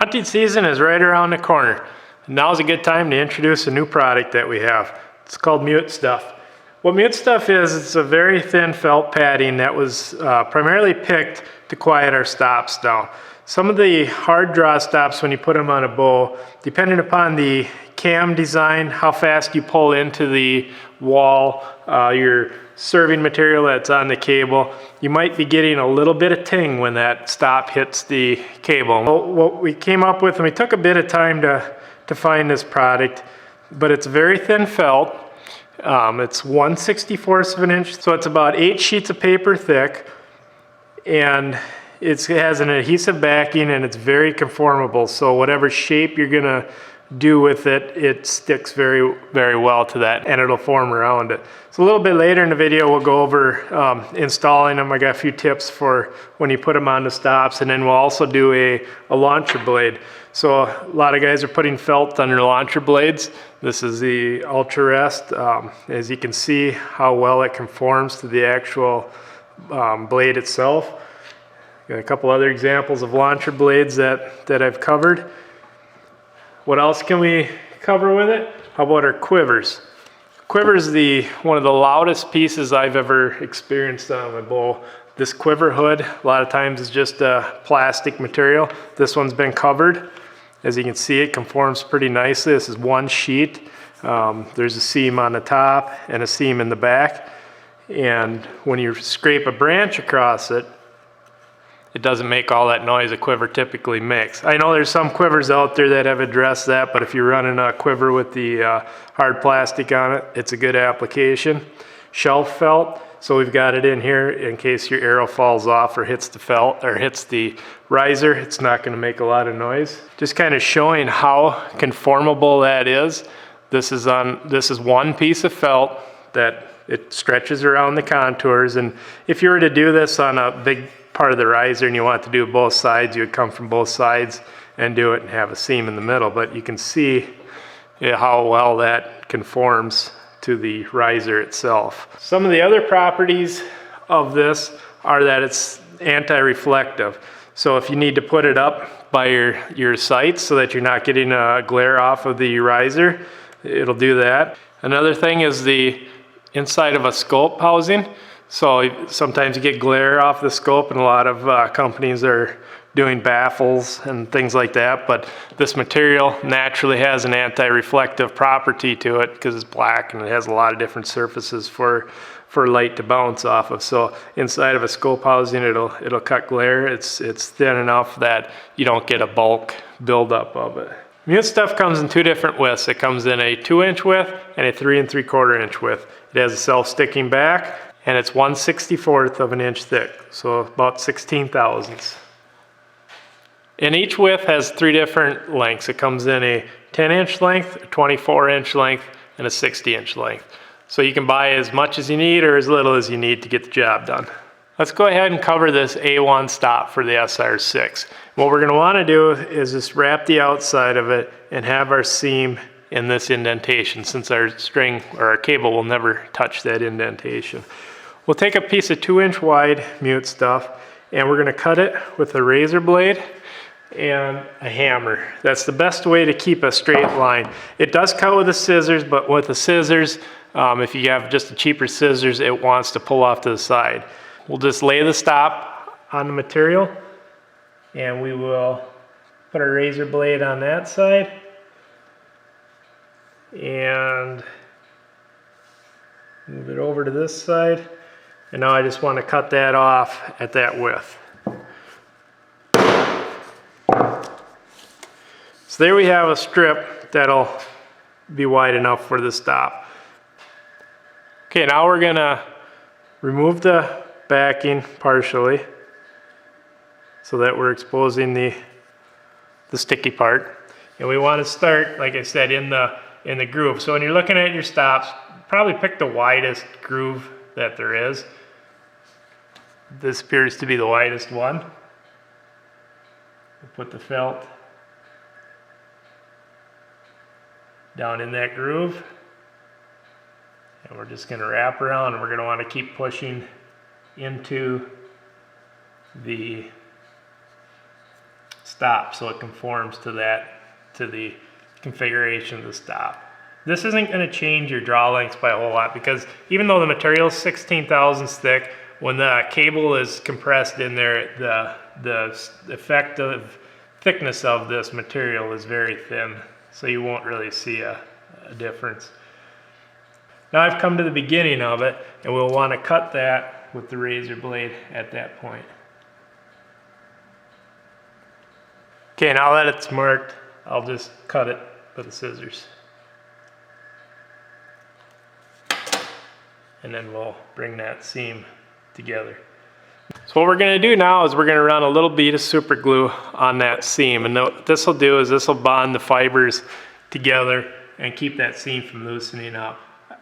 Hunting season is right around the corner. Now's a good time to introduce a new product that we have. It's called Mute Stuff. What Mute Stuff is, it's a very thin felt padding that was primarily picked to quiet our stops down. Some of the hard draw stops, when you put them on a bow, depending upon the cam design, how fast you pull into the wall, your serving material that's on the cable, you might be getting a little bit of ting when that stop hits the cable. Well, what we came up with, and we took a bit of time to find this product, but it's very thin felt. It's 1/64 of an inch, so it's about 8 sheets of paper thick, and it has an adhesive backing and it's very conformable, so whatever shape you're gonna do with it, it sticks very, very well to that, and it'll form around it. So a little bit later in the video we'll go over installing them. I got a few tips for when you put them on the stops, and then we'll also do a launcher blade. So a lot of guys are putting felt on their launcher blades. This is the Ultra Rest. As you can see how well it conforms to the actual blade itself. Got a couple other examples of launcher blades that I've covered. What else can we cover with it? How about our quivers? Quiver is one of the loudest pieces I've ever experienced on my bow. This quiver hood, a lot of times, is just a plastic material. This one's been covered. As you can see, it conforms pretty nicely. This is one sheet. There's a seam on the top and a seam in the back. And when you scrape a branch across it, it doesn't make all that noise a quiver typically makes. I know there's some quivers out there that have addressed that, but if you're running a quiver with the hard plastic on it, it's a good application. Shelf felt, so we've got it in here in case your arrow falls off or hits the felt or hits the riser. It's not going to make a lot of noise. Just kind of showing how conformable that is. This is one piece of felt that it stretches around the contours, and if you were to do this on a big part of the riser and you want to do both sides, you would come from both sides and do it and have a seam in the middle. But you can see how well that conforms to the riser itself. Some of the other properties of this are that it's anti-reflective. So if you need to put it up by your sights so that you're not getting a glare off of the riser, it'll do that. Another thing is the inside of a scope housing. So sometimes you get glare off the scope, and a lot of companies are doing baffles and things like that, but this material naturally has an anti-reflective property to it because it's black and it has a lot of different surfaces for light to bounce off of. So inside of a scope housing, it'll cut glare. It's thin enough that you don't get a bulk buildup of it. Mute Stuff comes in two different widths. It comes in a 2-inch width and a 3 3/4 inch width. It has a self-sticking back, and it's 1/64 of an inch thick, so about 16 thousandths. And each width has 3 different lengths. It comes in a 10-inch length, a 24-inch length, and a 60-inch length. So you can buy as much as you need or as little as you need to get the job done. Let's go ahead and cover this A1 stop for the SR6. What we're going to want to do is just wrap the outside of it and have our seam in this indentation, since our string or our cable will never touch that indentation. We'll take a piece of 2-inch wide Mute Stuff and we're going to cut it with a razor blade and a hammer. That's the best way to keep a straight line. It does cut with the scissors, but with the scissors, if you have just the cheaper scissors, it wants to pull off to the side. We'll just lay the stop on the material and we will put our razor blade on that side and move it over to this side. And now I just want to cut that off at that width. So there we have a strip that'll be wide enough for the stop. Okay, now we're going to remove the backing partially so that we're exposing the sticky part. And we want to start, like I said, in the groove. So when you're looking at your stops, probably pick the widest groove that there is. This appears to be the widest one. We'll put the felt down in that groove. And we're just going to wrap around, and we're going to want to keep pushing into the stop so it conforms to the configuration of the stop. This isn't going to change your draw lengths by a whole lot, because even though the material is 16 thousandths thick, when the cable is compressed in there, the effective thickness of this material is very thin, so you won't really see a difference. Now I've come to the beginning of it, and we'll want to cut that with the razor blade at that point. Okay, now that it's marked, I'll just cut it with the scissors. And then we'll bring that seam together. So what we're going to do now is we're going to run a little bead of super glue on that seam, and what this will do is this will bond the fibers together and keep that seam from loosening up.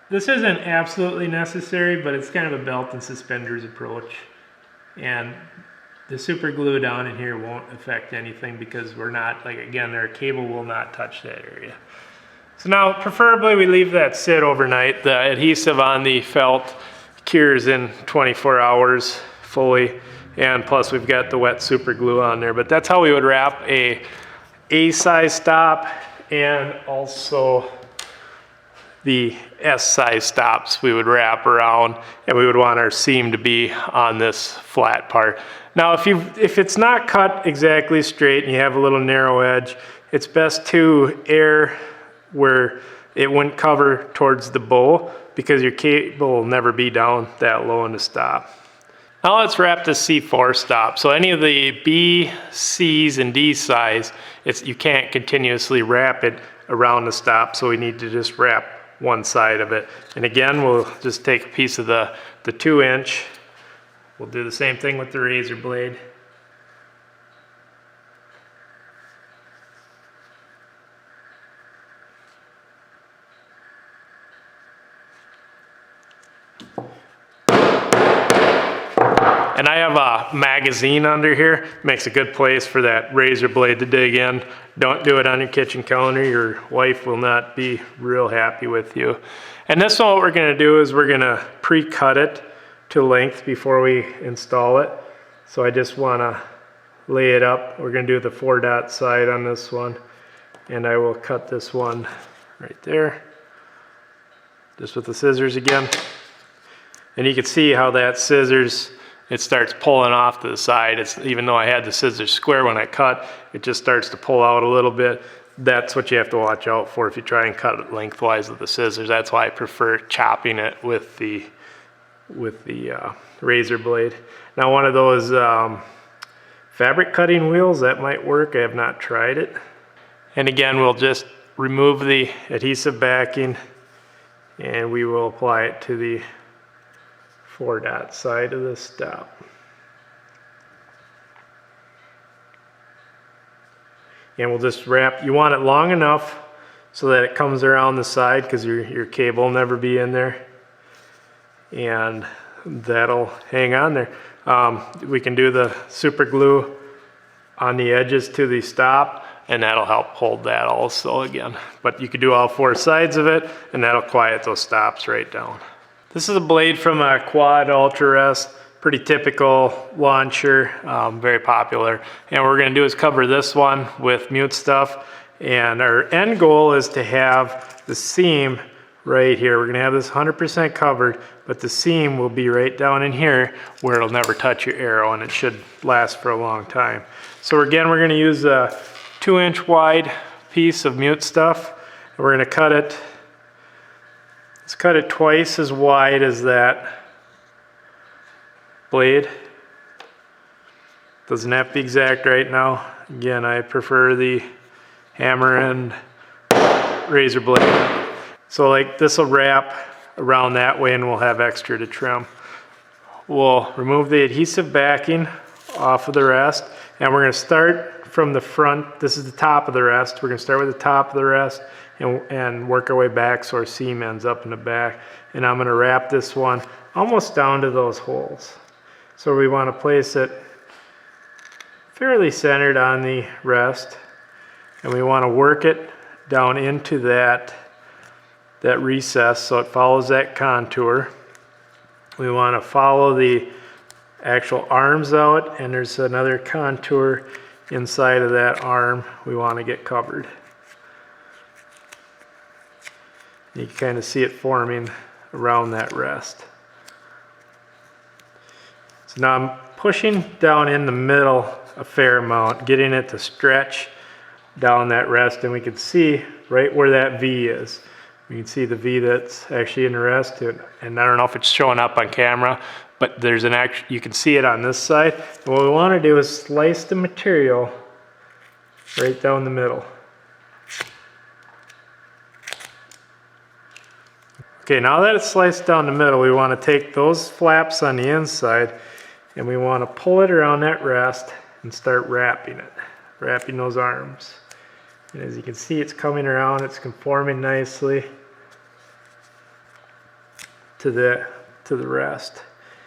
This isn't absolutely necessary, but it's kind of a belt and suspenders approach, and the super glue down in here won't affect anything because we're not, like, again, our cable will not touch that area. So now preferably we leave that sit overnight. The adhesive on the felt cures in 24 hours fully, and plus we've got the wet super glue on there. But that's how we would wrap a size stop, and also the S size stops we would wrap around, and we would want our seam to be on this flat part. Now if it's not cut exactly straight and you have a little narrow edge, it's best to err where it wouldn't cover towards the bowl, because your cable will never be down that low in the stop. Now let's wrap the C4 stop. So any of the B, C's, and D size, you can't continuously wrap it around the stop, so we need to just wrap one side of it. And again, we'll just take a piece of the 2-inch. We'll do the same thing with the razor blade. And I have a magazine under here. Makes a good place for that razor blade to dig in. Don't do it on your kitchen counter. Your wife will not be real happy with you. And this one, what we're gonna do is we're gonna pre-cut it to length before we install it. So I just wanna lay it up. We're gonna do the 4-dot side on this one. And I will cut this one right there, just with the scissors again. And you can see how that scissors, it starts pulling off to the side. Even though I had the scissors square when I cut, it just starts to pull out a little bit. That's what you have to watch out for if you try and cut it lengthwise with the scissors. That's why I prefer chopping it with the razor blade. Now one of those fabric cutting wheels, that might work. I have not tried it. And again, we'll just remove the adhesive backing, and we will apply it to the 4-dot side of the stop. And we'll just wrap, you want it long enough so that it comes around the side, because your cable will never be in there. And that'll hang on there. We can do the super glue on the edges to the stop, and that'll help hold that also again. But you could do all 4 sides of it, and that'll quiet those stops right down. This is a blade from a Quad Ultra Rest, pretty typical launcher, very popular. And what we're gonna do is cover this one with Mute Stuff. And our end goal is to have the seam right here. We're gonna have this 100% covered, but the seam will be right down in here where it'll never touch your arrow, and it should last for a long time. So again, we're gonna use a 2-inch wide piece of Mute Stuff, and we're gonna cut it. Let's cut it twice as wide as that blade. Doesn't have to be exact right now. Again, I prefer the hammer and razor blade. So like this will wrap around that way, and we'll have extra to trim. We'll remove the adhesive backing off of the rest, and we're gonna start from the front. This is the top of the rest. We're gonna start with the top of the rest and work our way back so our seam ends up in the back. And I'm gonna wrap this one almost down to those holes. So we wanna place it fairly centered on the rest, and we wanna work it down into that recess so it follows that contour. We wanna follow the actual arms out, and there's another contour inside of that arm we want to get covered. You can kind of see it forming around that rest. So now I'm pushing down in the middle a fair amount, getting it to stretch down that rest, and we can see right where that V is. You can see the V that's actually in the rest, and I don't know if it's showing up on camera, but there's an you can see it on this side. And what we want to do is slice the material right down the middle. Okay, now that it's sliced down the middle, we want to take those flaps on the inside and we want to pull it around that rest and start wrapping it, wrapping those arms. And as you can see, it's coming around, it's conforming nicely to the rest.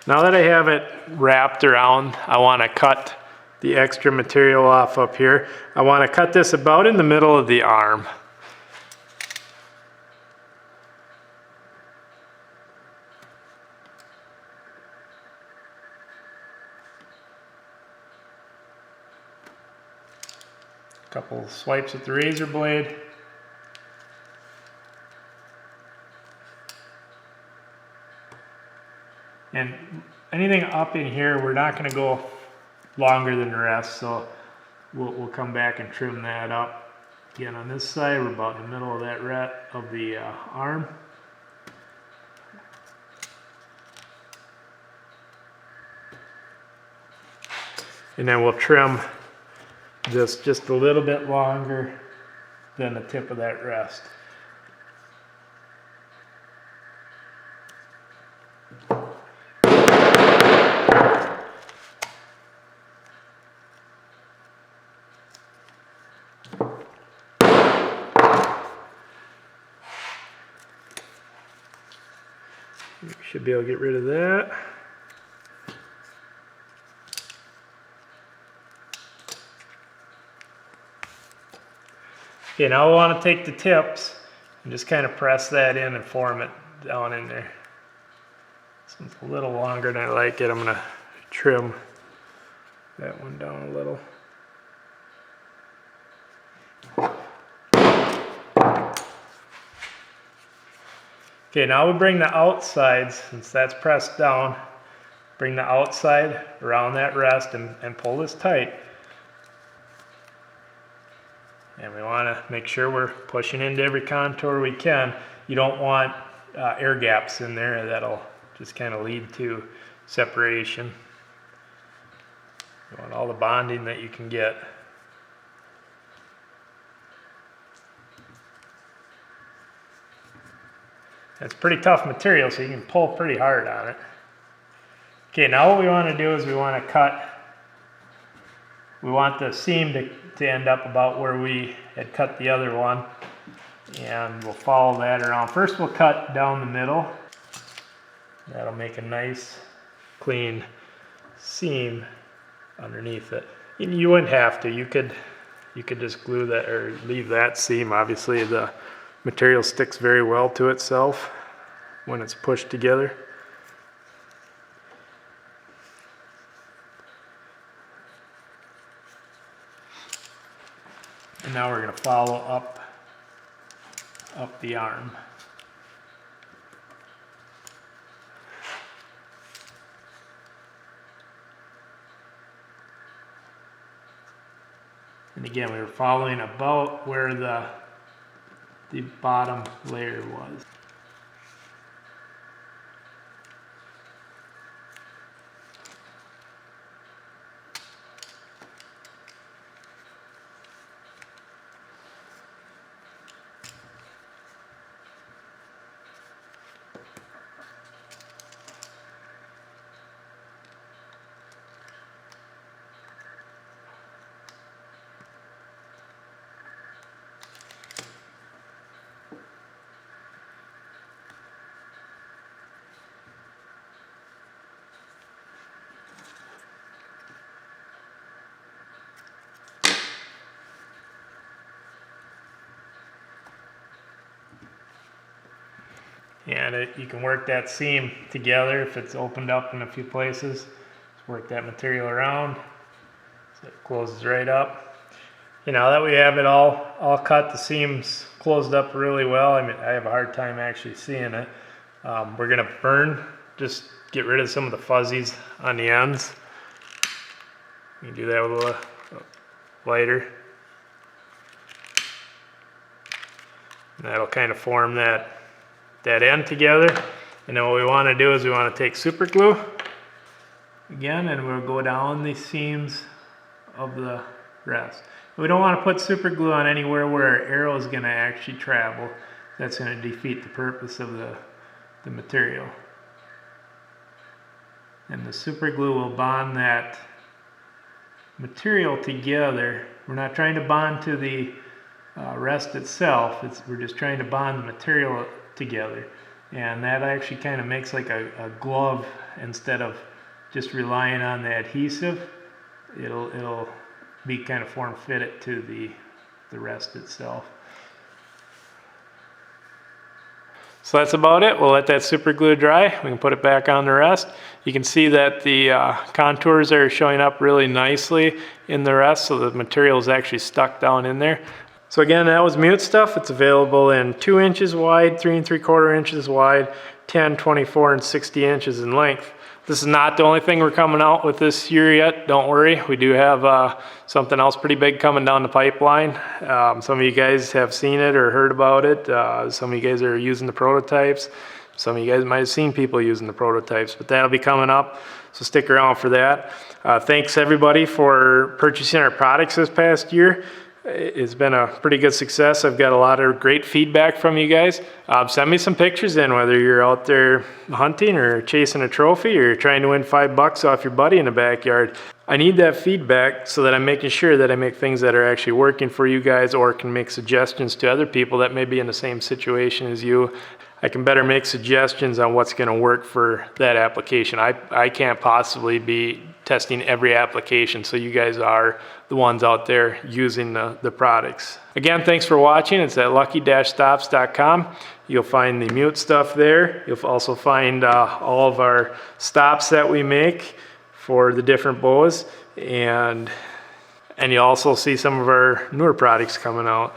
Now that I have it wrapped around, I want to cut the extra material off up here. I want to cut this about in the middle of the arm. Couple swipes with the razor blade. And anything up in here, we're not going to go longer than the rest, so we'll come back and trim that up. Again, on this side, we're about in the middle of that of the arm. And then we'll trim this just a little bit longer than the tip of that rest. You should be able to get rid of that. Okay, now we want to take the tips and just kind of press that in and form it down in there. This one's a little longer than I like it. I'm going to trim that one down a little. Okay, now we bring the outsides, since that's pressed down, bring the outside around that rest and pull this tight. And we want to make sure we're pushing into every contour we can. You don't want air gaps in there. That'll just kind of lead to separation. You want all the bonding that you can get. It's pretty tough material, so you can pull pretty hard on it. Okay, now what we want to do is we want to cut. We want the seam to end up about where we had cut the other one, and we'll follow that around. First we'll cut down the middle. That'll make a nice clean seam underneath it. You wouldn't have to. You could just glue that or leave that seam. Obviously the material sticks very well to itself when it's pushed together. And now we're going to follow up the arm. And again, we were following about where the bottom layer was. And you can work that seam together if it's opened up in a few places. Just work that material around. It closes right up. Now that we have it all cut, the seams closed up really well. I mean, I have a hard time actually seeing it. We're gonna burn, just get rid of some of the fuzzies on the ends. You can do that with a little lighter. And that'll kind of form that end together. And then what we want to do is we want to take super glue again, and we'll go down the seams of the rest. We don't want to put super glue on anywhere where our arrow is going to actually travel. That's going to defeat the purpose of the material. And the super glue will bond that material together. We're not trying to bond to the rest itself. We're just trying to bond the material together. And that actually kind of makes like a glove instead of just relying on the adhesive. It'll be kind of form-fitted to the rest itself. So that's about it. We'll let that super glue dry. We can put it back on the rest. You can see that the contours are showing up really nicely in the rest, so the material is actually stuck down in there. So again, that was Mute Stuff. It's available in 2 inches wide, 3 3/4 inches wide, 10, 24, and 60 inches in length. This is not the only thing we're coming out with this year yet. Don't worry, we do have something else pretty big coming down the pipeline. Some of you guys have seen it or heard about it. Some of you guys are using the prototypes. Some of you guys might have seen people using the prototypes, but that'll be coming up, so stick around for that. Thanks everybody for purchasing our products this past year. It's been a pretty good success. I've got a lot of great feedback from you guys. Send me some pictures in, whether you're out there hunting or chasing a trophy or trying to win $5 off your buddy in the backyard. I need that feedback so that I'm making sure that I make things that are actually working for you guys, or can make suggestions to other people that may be in the same situation as you. I can better make suggestions on what's going to work for that application. I can't possibly be testing every application, so you guys are the ones out there using the products. Again, thanks for watching. It's at lucky-stops.com. You'll find the Mute Stuff there. You'll also find all of our stops that we make for the different bows, and you'll also see some of our newer products coming out.